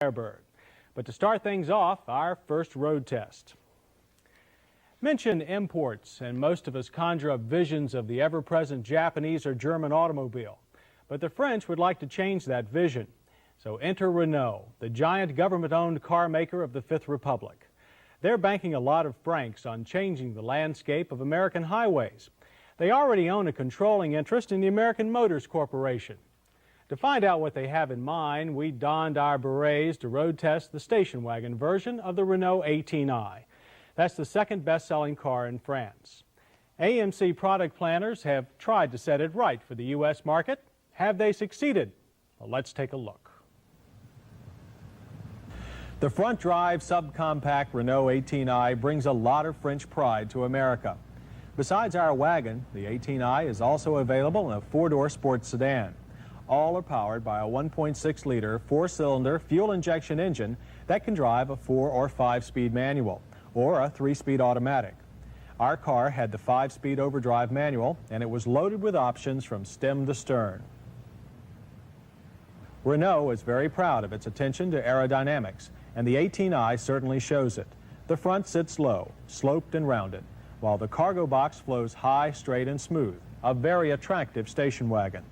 Firebird. But to start things off, our first road test. Mention imports, and most of us conjure up visions of the ever-present Japanese or German automobile. But the French would like to change that vision. So enter Renault, the giant government-owned car maker of the Fifth Republic. They're banking a lot of francs on changing the landscape of American highways. They already own a controlling interest in the American Motors Corporation. To find out what they have in mind, we donned our berets to road test the station wagon version of the Renault 18i. That's the second best-selling car in France. AMC product planners have tried to set it right for the U.S. market. Have they succeeded? Well, let's take a look. The front-drive subcompact Renault 18i brings a lot of French pride to America. Besides our wagon, the 18i is also available in a four-door sports sedan. All are powered by a 1.6-liter four-cylinder fuel injection engine that can drive a 4- or 5-speed manual or a 3-speed automatic. Our car had the 5-speed overdrive manual, and it was loaded with options from stem to stern. Renault is very proud of its attention to aerodynamics, and the 18i certainly shows it. The front sits low, sloped and rounded, while the cargo box flows high, straight and smooth, a very attractive station wagon.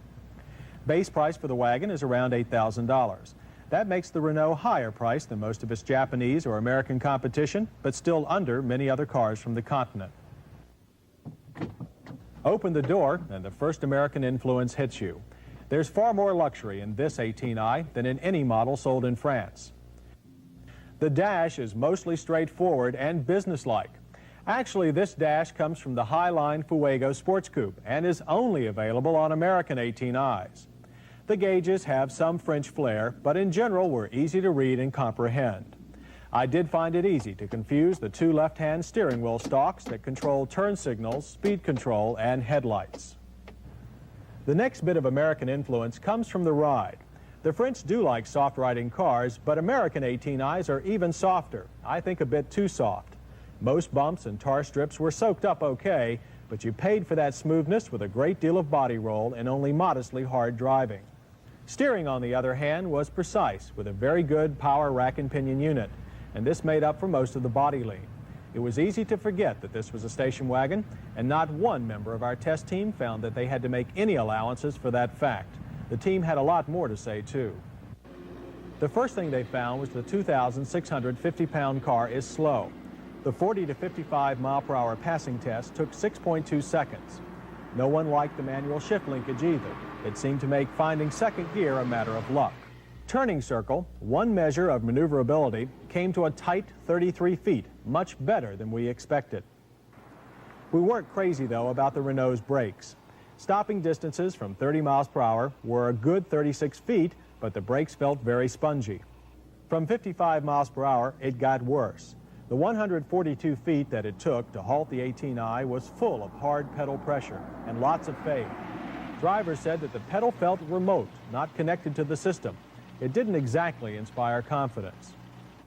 Base price for the wagon is around $8,000. That makes the Renault higher priced than most of its Japanese or American competition, but still under many other cars from the continent. Open the door and the first American influence hits you. There's far more luxury in this 18i than in any model sold in France. The dash is mostly straightforward and businesslike. Actually, this dash comes from the Highline Fuego Sports Coupe and is only available on American 18i's. The gauges have some French flair, but in general were easy to read and comprehend. I did find it easy to confuse the two left-hand steering wheel stalks that control turn signals, speed control, and headlights. The next bit of American influence comes from the ride. The French do like soft-riding cars, but American 18i's are even softer, I think a bit too soft. Most bumps and tar strips were soaked up okay, but you paid for that smoothness with a great deal of body roll and only modestly hard driving. Steering, on the other hand, was precise with a very good power rack and pinion unit, and this made up for most of the body lean. It was easy to forget that this was a station wagon, and not one member of our test team found that they had to make any allowances for that fact. The team had a lot more to say, too. The first thing they found was the 2,650-pound car is slow. The 40 to 55 mile-per-hour passing test took 6.2 seconds. No one liked the manual shift linkage either. It seemed to make finding second gear a matter of luck. Turning circle, one measure of maneuverability, came to a tight 33 feet, much better than we expected. We weren't crazy, though, about the Renault's brakes. Stopping distances from 30 miles per hour were a good 36 feet, but the brakes felt very spongy. From 55 miles per hour, it got worse. The 142 feet that it took to halt the 18i was full of hard pedal pressure and lots of fade. Drivers said that the pedal felt remote, not connected to the system. It didn't exactly inspire confidence.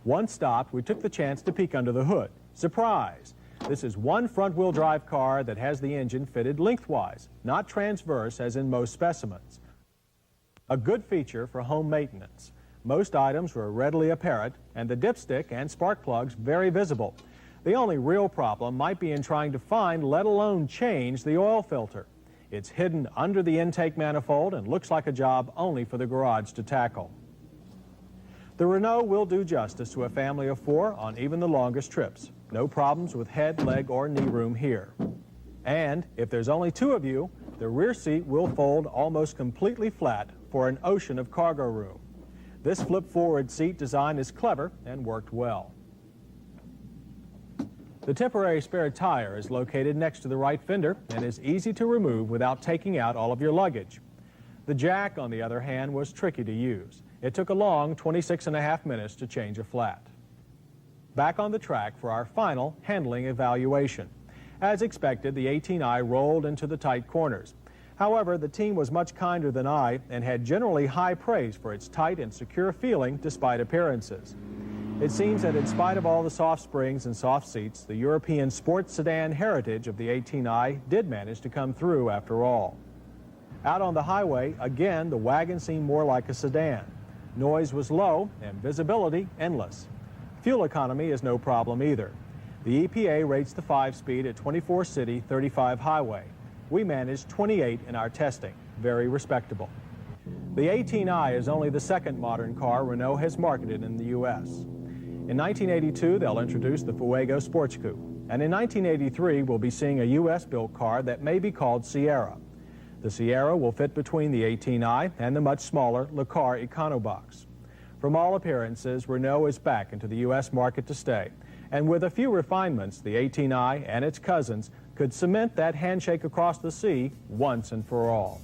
Once stopped, we took the chance to peek under the hood. Surprise! This is one front-wheel drive car that has the engine fitted lengthwise, not transverse as in most specimens. A good feature for home maintenance. Most items were readily apparent, and the dipstick and spark plugs very visible. The only real problem might be in trying to find, let alone change, the oil filter. It's hidden under the intake manifold and looks like a job only for the garage to tackle. The Renault will do justice to a family of 4 on even the longest trips. No problems with head, leg, or knee room here. And if there's only 2 of you, the rear seat will fold almost completely flat for an ocean of cargo room. This flip-forward seat design is clever and worked well. The temporary spare tire is located next to the right fender and is easy to remove without taking out all of your luggage. The jack, on the other hand, was tricky to use. It took a long 26.5 minutes to change a flat. Back on the track for our final handling evaluation. As expected, the 18i rolled into the tight corners. However, the team was much kinder than I and had generally high praise for its tight and secure feeling despite appearances. It seems that in spite of all the soft springs and soft seats, the European sports sedan heritage of the 18i did manage to come through after all. Out on the highway, again, the wagon seemed more like a sedan. Noise was low and visibility endless. Fuel economy is no problem either. The EPA rates the 5-speed at 24 city, 35 highway. We managed 28 in our testing. Very respectable. The 18i is only the second modern car Renault has marketed in the U.S. In 1982, they'll introduce the Fuego Sports Coupe. And in 1983, we'll be seeing a U.S.-built car that may be called Sierra. The Sierra will fit between the 18i and the much smaller Le Car EconoBox. From all appearances, Renault is back into the U.S. market to stay. And with a few refinements, the 18i and its cousins could cement that handshake across the sea once and for all.